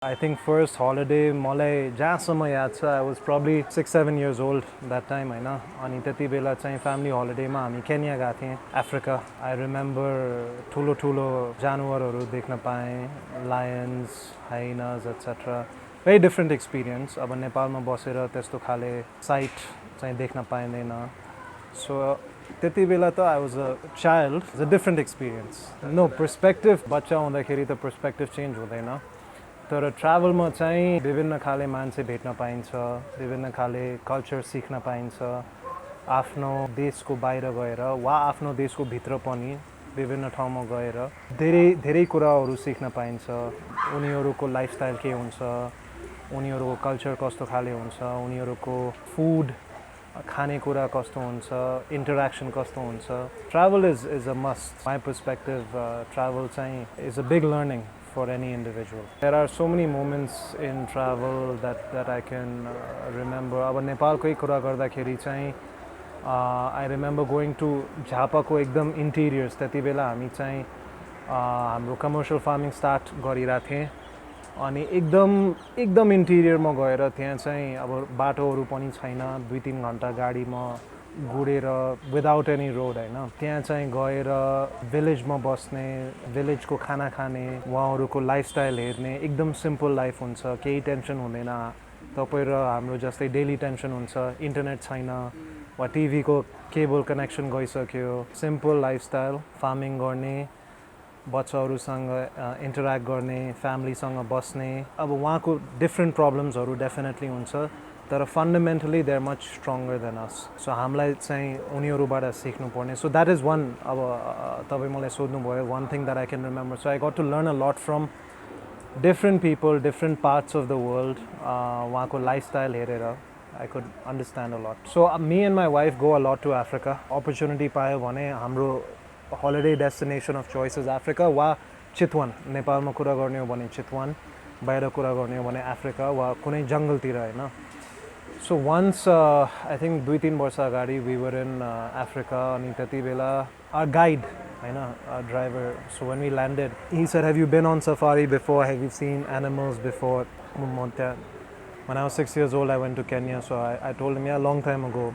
I think first holiday मलाई जहाँसम्म याद छ I was probably 6-7 years old that time हैन अनि त्यति बेला चाहिँ family holiday मा हामी केन्या गएको थियौँ Africa. I remember ठुलो ठुलो जानवरहरू देख्न पाएँ lions, hyenas etc. Very different experience. अब नेपालमा बसेर त्यस्तो खाले sight चाहिँ देख्न पाइँदैन. So त्यति बेला त I was a child. It's a different experience. No perspective बच्चा हुँदाखेरि त perspective change हुँदैन. तर ट्राभलमा चाहिँ विभिन्न खाले मान्छे भेट्न पाइन्छ विभिन्न खाले कल्चर सिक्न पाइन्छ आफ्नो देशको बाहिर गएर वा आफ्नो देशको भित्र पनि विभिन्न ठाउँमा गएर धेरै धेरै कुराहरू सिक्न पाइन्छ उनीहरूको लाइफस्टाइल के हुन्छ उनीहरूको कल्चर कस्तो खाले हुन्छ उनीहरूको फुड खानेकुरा कस्तो हुन्छ इन्टरेक्सन कस्तो हुन्छ travel is a must my perspective travel चाहिँ is a big learning for any individual. There are so many moments in travel that I can remember. अब नेपालकै कुरा गर्दाखेरि चाहिँ I remember going to झापाको एकदम interiors त्यति बेला हामी चाहिँ हाम्रो commercial farming start गरिरहेको थिएँ अनि एकदम इन्टिरियरमा गएर त्यहाँ चाहिँ अब बाटोहरू पनि छैन 2-3 घन्टा गाडीमा गुडेर विदाउट एनी रोड हैन त्यहाँ चाहिँ गएर भिलेजमा बस्ने भिलेजको खाना खाने उहाँहरूको लाइफस्टाइल हेर्ने एकदम सिम्पल लाइफ हुन्छ केही टेन्सन हुँदैन तपाईँ र हाम्रो जस्तै डेली टेन्सन हुन्छ इन्टरनेट छैन वा टिभीको केबल कनेक्सन गइसक्यो सिम्पल लाइफस्टाइल फार्मिङ गर्ने बच्चाहरूसँग इन्टरेक्ट गर्ने फ्यामिलीसँग बस्ने अब उहाँको डिफ्रेन्ट प्रब्लम्सहरू डेफिनेटली हुन्छ तर fundamentally they are much stronger than us so हामीलाई चाहिँ उनीहरूबाट सिक्नुपर्ने सो द्याट इज वान अब तपाईँ मलाई सोध्नुभयो one thing that I can remember so I got to learn a lot from different people different parts of the world उहाँको lifestyle हेरेर I could understand a lot so me and my wife go a lot to Africa opportunity पायो भने हाम्रो holiday destination of choice is Africa वा चितवन नेपालमा कुरा गर्ने हो भने चितवन बाहिर कुरा गर्ने हो भने अफ्रिका वा कुनै जङ्गलतिर होइन So once, I think 2-3 वर्ष अगाडि we were in Africa अनि त्यति बेला our guide, हैन, our driver, so when we landed, he said, have you been on safari before? Have you seen animals before? When I was 6 years old, I went to Kenya, so I told him, yeah, a long time ago.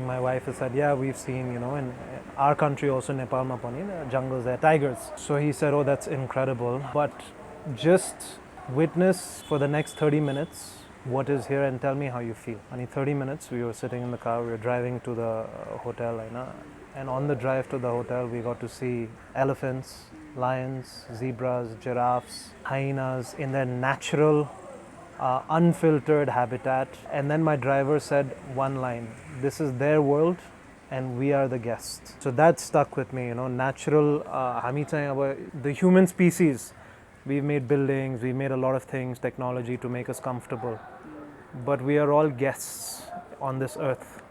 My wife has said, yeah, we've seen, in our country also, Nepal ma pani, jungles there, tigers. So he said, oh, that's incredible. But just witness for the next 30 minutes what is here and tell me how you feel. And in 30 minutes, we were sitting in the car, we were driving to the hotel, and on the drive to the hotel, we got to see elephants, lions, zebras, giraffes, hyenas in their natural, unfiltered habitat. And then my driver said one line, this is their world and we are the guests. So that stuck with me, natural, the human species, we've made buildings, we've made a lot of things, technology to make us comfortable. But we are all guests on this earth.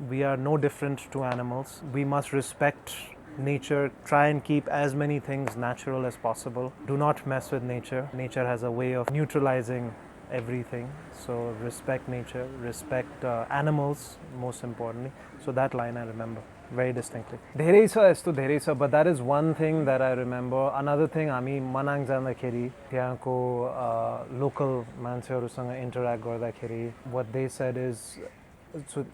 We are no different to animals. We must respect nature, try and keep as many things natural as possible. Do not mess with nature. Nature has a way of neutralizing everything. So respect nature, respect animals most importantly. So that line I remember very distinctly. धेरै छ यस्तो धेरै छ, but that is one thing that I remember. Another thing, हामी मनाङ जाँदाखेरि त्यहाँको local मान्छेहरूसँग interact गर्दाखेरि what they said is, so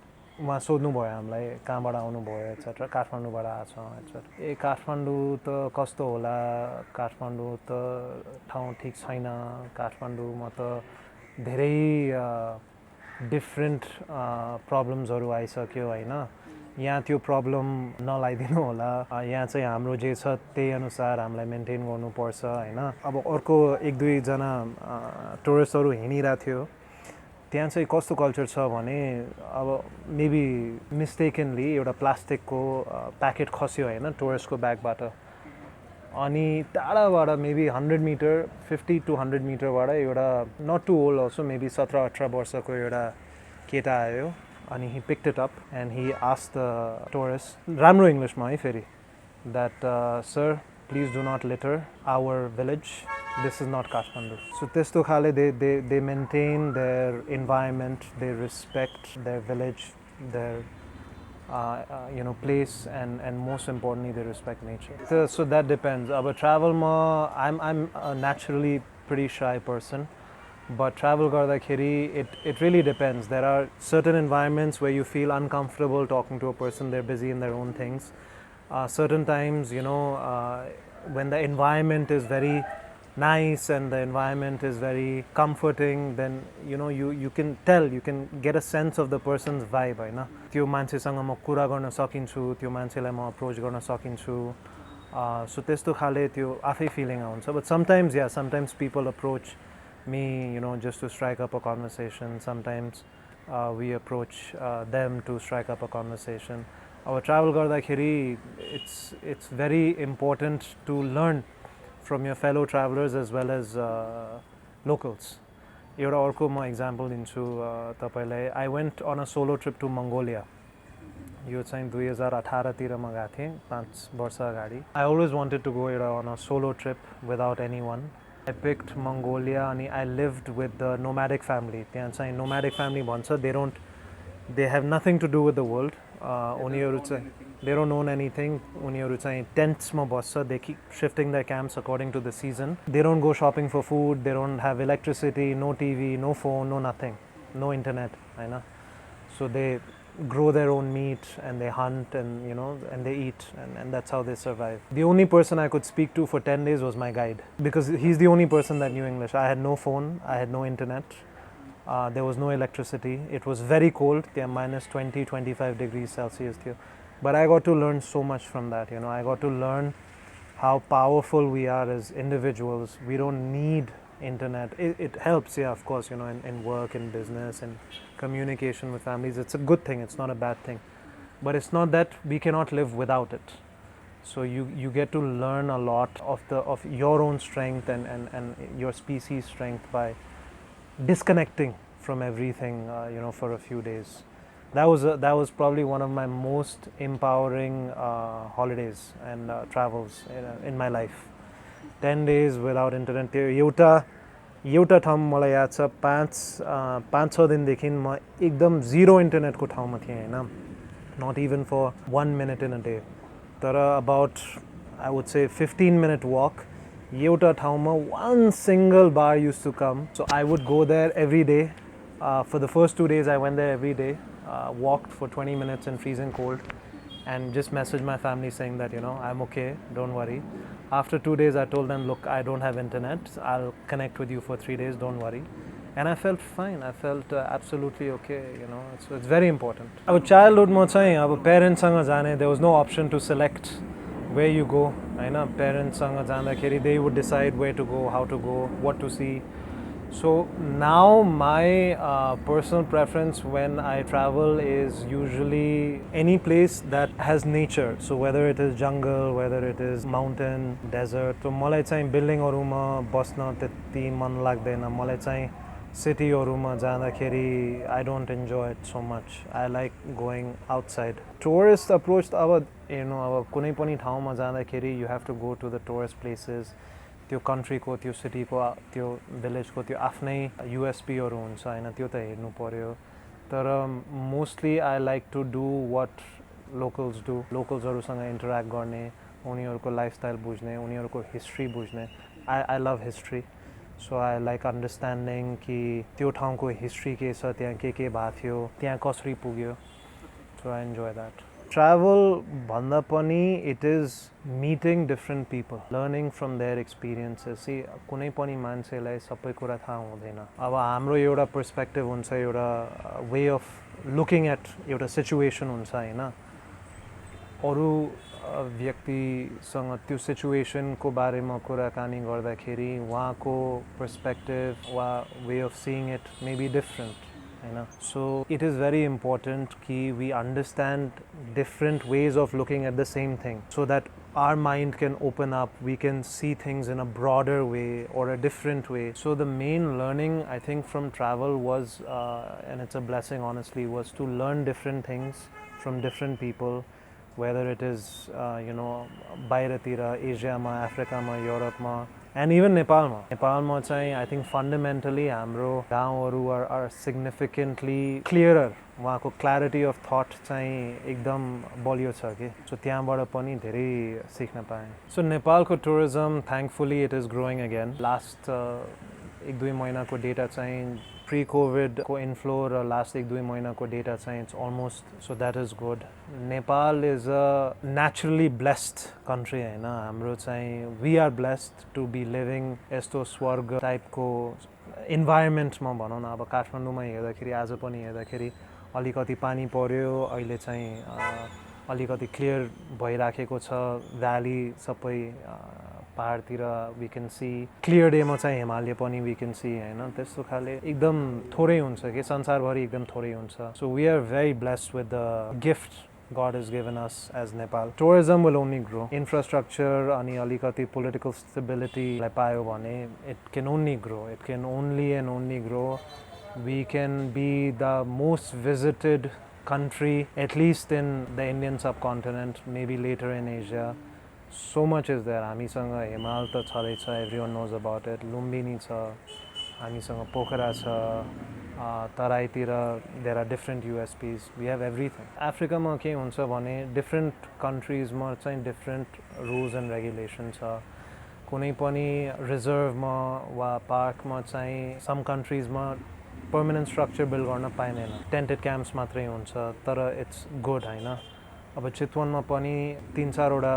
उहाँ सोध्नुभयो हामीलाई कहाँबाट आउनुभयो etc. काठमाडौँबाट आएको छ etc. ए काठमाडौँ त कस्तो होला, काठमाडौँ त ठाउँ ठिक छैन, काठमाडौँमा त धेरै डिफ्रेन्ट प्रब्लम्सहरू आइसक्यो होइन यहाँ त्यो प्रब्लम नलाइदिनु होला यहाँ चाहिँ हाम्रो जे छ त्यही अनुसार हामीलाई मेन्टेन गर्नुपर्छ होइन अब अर्को 1-2 जना टुरिस्टहरू हिँडिरहेको थियो त्यहाँ चाहिँ कस्तो कल्चर छ भने अब मेबी मिस्टेकनली एउटा प्लास्टिकको प्याकेट खस्यो होइन टुरिस्टको ब्यागबाट अनि टाढाबाट मेबी 100 मिटर 50 to 100 मिटरबाट एउटा not too old also maybe 17-18 वर्षको एउटा केटा आयो and he picked it up and he asked the tourist, राम्रो इङ्ग्लिसमा है फेरि, that sir, please do not litter our village. This is not Kathmandu. So त्यस्तो खाले they maintain their environment, they respect their village, their place, and most importantly they respect nature. So that depends. But travel ma, I'm a naturally pretty shy person. But travel gardakiri, it really depends. There are certain environments where you feel uncomfortable talking to a person. They're busy in their own things. Certain times, when the environment is very nice and the environment is very comforting, then you can tell, you can get a sense of the person's vibe, होइन. त्यो मान्छेसँग म कुरा गर्न सकिन्छु, त्यो मान्छेलाई म approach गर्न सकिन्छु. So त्यस्तो खाले त्यो आफै फिलिङ आउँछ. But sometimes people approach me, just to strike up a conversation. Sometimes we approach them to strike up a conversation. Our travel gardakiri, it's very important to learn from your fellow travelers as well as locals. एउटा अर्को म example दिन्छु तपाईलाई. I went on a solo trip to Mongolia. यो चाहिँ 2018 तिर म गएको थिएँ, 5 वर्ष अगाडि. I always wanted to go on a solo trip without anyone. I picked Mongolia and I lived with the nomadic family. त्यहाँ चाहिँ nomadic family भन्छ. They have nothing to do with the world. They don't own anything. उनीहरू चाहिँ tents मा बस्छ. They keep shifting their camps according to the season. They don't go shopping for food. They don't have electricity, no TV, no phone, no nothing, no internet, होइन. So they grow their own meat and they hunt and and they eat, and that's how they survive. The only person I could speak to for 10 days was my guide, because he's the only person that knew English. I had no phone, I had no internet, there was no electricity. It was very cold. There minus 20-25 degrees Celsius here. But I got to learn so much from that. I got to learn how powerful we are as individuals. We don't need internet. It helps, yeah, of course, in work, in business, and communication with families. It's a good thing, it's not a bad thing. But it's not that we cannot live without it. So you get to learn a lot of your own strength and your species' strength by disconnecting from everything, for a few days. That was probably one of my most empowering holidays and travels in my life. 10 days without internet. एउटा ठाउँ मलाई याद छ, 5-6 दिनदेखि म एकदम zero इन्टरनेटको ठाउँमा थिएँ, होइन. Not even for 1 minute in a day. तर about, I would say, 15-minute walk. एउटा ठाउँमा one single bar used to come. So I would go there every day. For the first 2 days I went there every day, walked for 20 minutes in freezing cold, and just messaged my family saying that, I'm okay, don't worry. After 2 days, I told them, look, I don't have internet. I'll connect with you for 3 days, don't worry. And I felt fine. I felt absolutely okay, So it's very important. Our childhood, our parents, there was no option to select where you go. Parents, they would decide where to go, how to go, what to see. So now my personal preference when I travel is usually any place that has nature. So whether it is jungle, whether it is mountain, desert. So मलाई चाहिँ बिल्डिङहरुमा बस्न त्यति मन लाग्दैन. मलाई चाहिँ सिटीहरुमा जाँदाखेरि I don't enjoy it so much. I like going outside. Tourist approach अब अब कुनै पनि ठाउँमा जाँदाखेरि you have to go to the tourist places. त्यो कन्ट्रीको, त्यो सिटीको, त्यो भिलेजको त्यो आफ्नै युएसपीहरू हुन्छ, होइन, त्यो त हेर्नु पर्यो. तर mostly I like to do what locals do. लोकल्सहरूसँग इन्टरेक्ट गर्ने, उनीहरूको लाइफस्टाइल बुझ्ने, उनीहरूको हिस्ट्री बुझ्ने. I love history. So I like understanding कि त्यो ठाउँको हिस्ट्री के छ, त्यहाँ के भएको थियो, त्यहाँ कसरी पुग्यो. So I enjoy that. Travel bhanda pani, it is meeting different people, learning from their experiences. See, कुनै पनि मान्छेलाई सबै कुरा थाहा हुँदैन. अब हाम्रो एउटा पर्सपेक्टिभ हुन्छ, एउटा वे अफ लुकिङ एट एउटा सिचुएसन हुन्छ, होइन. अरू व्यक्तिसँग त्यो सिचुएसनको बारेमा कुराकानी गर्दाखेरि उहाँको पर्सपेक्टिभ वा way of seeing it may be different. So it is very important that we understand different ways of looking at the same thing, so that our mind can open up, we can see things in a broader way or a different way. So the main learning, I think, from travel was, and it's a blessing honestly, was to learn different things from different people, whether it is, Bairatira, Asia, Africa, Europe, And even नेपालमा चाहिँ I think fundamentally हाम्रो गाउँहरू are significantly clearer. वहाँको clarity of thought चाहिँ एकदम बलियो छ कि सो त्यहाँबाट पनि धेरै सिक्न पाएँ. So नेपालको tourism thankfully it is growing again. Last एक दुई महिनाको डेटा चाहिँ pre-COVID को inflow र last एक दुई महिनाको डेटा चाहिँ it's almost, so that is good. Nepal is a naturally blessed country हैन. हाम्रो चाहिँ we are blessed to be living यस्तो स्वर्ग टाइपको इन्भाइरोमेन्टमा भनौँ न. अब काठमाडौँमा हेर्दाखेरि आज पनि हेर्दाखेरि अलिकति पानी पर्यो, अहिले चाहिँ अलिकति क्लियर भइराखेको छ, भ्याली सबै पहाडतिर we can see क्लियर डेमा चाहिँ हिमालय पनि we can see हैन. त्यस्तो खाले एकदम थोरै हुन्छ कि संसारभरि एकदम थोरै हुन्छ. So we are very blessed with the gift God has given us as Nepal. Tourism will only grow. Infrastructure अनि अलिकति political stability लाई पायो भने it can only grow. It can only and only grow. We can be the most visited country, at least in the Indian subcontinent, maybe later in Asia. So much is there. हामीसँग हिमाल त छँदै छ, everyone knows about it. Lumbini छ, हामीसँग पोखरा छ, तराईतिर there are different USPs. We have everything. Africaमा के हुन्छ भने different countries-मा चाहिँ different rules and regulations छ. कुनै पनि रिजर्भमा वा पार्कमा चाहिँ some countries-मा permanent structure build गर्न पाइँदैन. Tented camps मात्रै हुन्छ, तर it's good हैन. अब चितवनमा पनि 3-4 वटा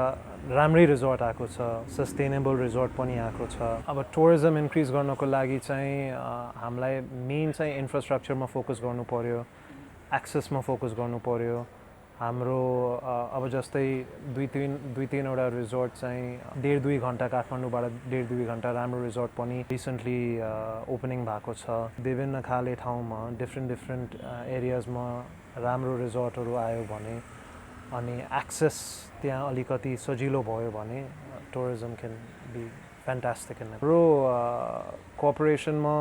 राम्रै रिजोर्ट आएको छ, सस्टेनेबल रिजोर्ट पनि आएको छ. अब टुरिज्म इन्क्रिज गर्नको लागि चाहिँ हामीलाई मेन चाहिँ इन्फ्रास्ट्रक्चरमा फोकस गर्नु पर्यो, एक्सेसमा फोकस गर्नु पर्यो. हाम्रो अब जस्तै 2-3 वटा रिजोर्ट चाहिँ 1.5-2 घण्टा काठमाडौँबाट 1.5-2 घण्टा राम्रो रिजोर्ट पनि रिसेन्टली ओपनिङ भएको छ. विभिन्न खाले ठाउँमा डिफ्रेन्ट एरियाजमा राम्रो रिजोर्टहरू आयो भने अनि एक्सेस त्यहाँ अलिकति सजिलो भयो भने tourism can be fantastic in हाम्रो कोअपरेसनमा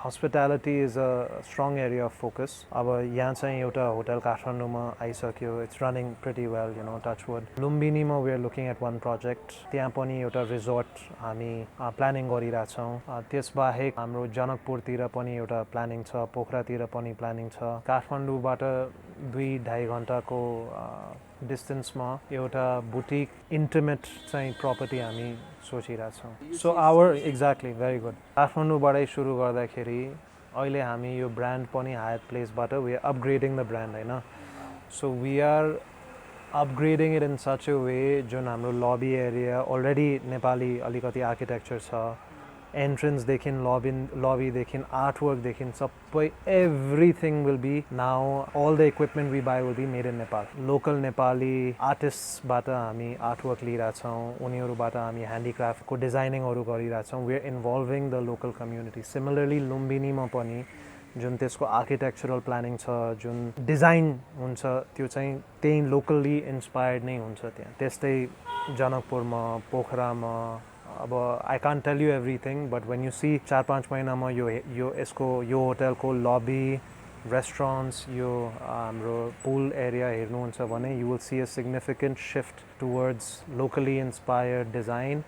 hospitality is a strong area of focus. अब यहाँ चाहिँ एउटा होटल काठमाडौँमा आइसक्यो. It's running pretty well, you know, touch wood. लुम्बिनीमा we are looking at one project. त्यहाँ पनि एउटा रिजोर्ट हामी प्लानिङ गरिरहेछौँ. त्यसबाहेक हाम्रो जनकपुरतिर पनि एउटा प्लानिङ छ, पोखरातिर पनि प्लानिङ छ. काठमाडौँबाट 2-2.5 घण्टाको डिस्टेन्समा एउटा बुटिक इन्टिमेट चाहिँ प्रपर्टी हामी सोचिरहेछौँ. So our exactly very good. काठमाडौँबाटै सुरु गर्दाखेरि अहिले हामी यो ब्रान्ड पनि हायर प्लेसबाट we are upgrading the brand हैन. So we are upgrading it in such a way जुन हाम्रो लबी एरिया अलरेडी नेपाली अलिकति आर्किटेक्चर छ. एन्ट्रेन्सदेखि लबीदेखि आर्टवर्कदेखि सबै everything will be now all the equipment we buy will be made in Nepal. Local Nepali आर्टिस्टबाट हामी आर्टवर्क लिइरहेछौँ, उनीहरूबाट हामी ह्यान्डिक्राफ्टको डिजाइनिङहरू गरिरहेछौँ. We are involving the local community. Similarly लुम्बिनीमा पनि जुन त्यसको आर्किटेक्चरल प्लानिङ छ, जुन डिजाइन हुन्छ त्यो चाहिँ त्यही लोकल्ली इन्सपायर्ड नै हुन्छ त्यहाँ. त्यस्तै जनकपुरमा, पोखरामा. अब I can't tell you everything, but when you see 4-5 महिनामा यो होटलको लबी, रेस्टुरेन्ट्स, यो हाम्रो पुल एरिया हेर्नुहुन्छ भने you will see a significant shift towards locally inspired design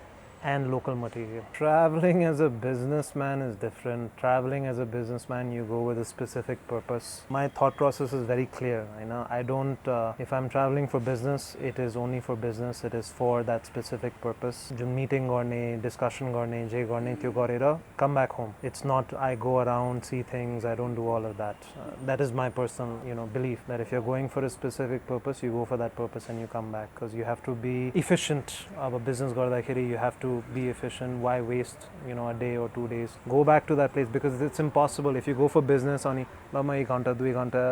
and local material. Traveling as a businessman is different. Traveling as a businessman, you go with a specific purpose. My thought process is very clear. You know, I don't. If I'm traveling for business, it is only for business. It is for that specific purpose. Jun meeting गर्ने, discussion गर्ने, जे गर्ने त्यो गरेर come back home. It's not I go around, see things. I don't do all of that. That is my personal, belief that if you're going for a specific purpose, you go for that purpose and you come back because you have to be efficient. अब business गर्दाखेरि you have to be efficient. Why waste a day or 2 days? Go back to that place because it's impossible. If you go for business on 1 घण्टा 2 घण्टा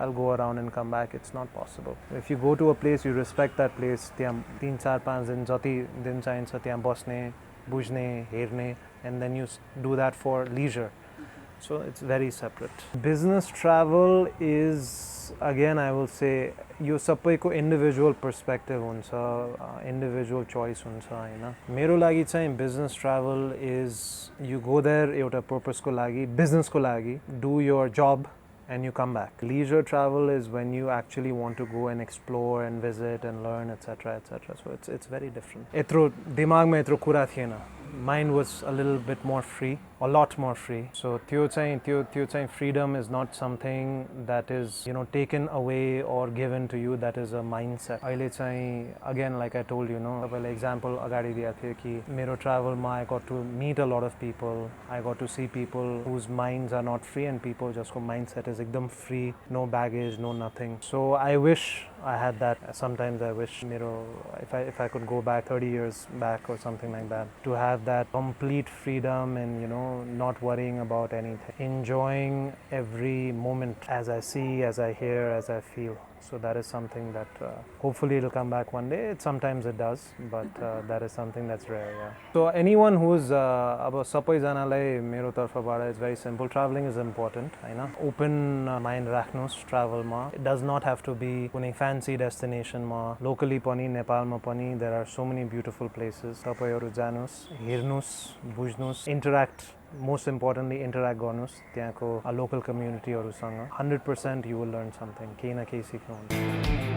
I'll go around and come back. It's not possible. If you go to a place, you respect that place. त्यहाँ 3-4-5 दिन जति दिन चाहिन्छ त्यहाँ बस्ने, बुझ्ने, हेर्ने, and then you do that for leisure. So it's very separate. Business travel is, again, I will say, यो सबैको इन्डिभिजुअल पर्सपेक्टिभ हुन्छ, इन्डिभिजुअल चोइस हुन्छ हैन. मेरो लागि चाहिँ business travel is you go there एउटा पर्पसको लागि, बिजनेसको लागि, do your job and you come back. Leisure travel is when you actually want to go and explore and visit and learn, etc., etc. So it's very different. Etro dimag ma etro kura थिएन. Mine was a little bit more free, a lot more free. So त्यो चाहिँ freedom is not something that is, you know, taken away or given to you. That is a mindset. अहिले चाहिँ again, like I told you, तपाईँले example अगाडि दिएको थियो कि मेरो travel मा I got to meet a lot of people. I got to see people whose minds are not free and people just को mindset is एकदम free, no baggage, no nothing. So I wish I had that. Sometimes I wish if I could go back 30 years back or something like that, to have that complete freedom and, you know, not worrying about anything, enjoying every moment as I see, as I hear, as I feel. So that is something that hopefully it'll come back one day. Sometimes it does, but that is something that's rare. Yeah. So anyone who's अब सबैजनालाई मेरो तर्फबाट it's very simple. Traveling is important, हैन? Open mind राख्नुस् travel मा. It does not have to be कुनै fancy destination मा. Locally पनि नेपालमा पनि there are so many beautiful places. तपाईहरु जानुस्, हेर्नुस्, बुझ्नुस्, interact. Most importantly, interact गर्नुस् त्यहाँको local community हरुसँग. 100% you will learn something. केही न केही सिक्नुहुन्छ.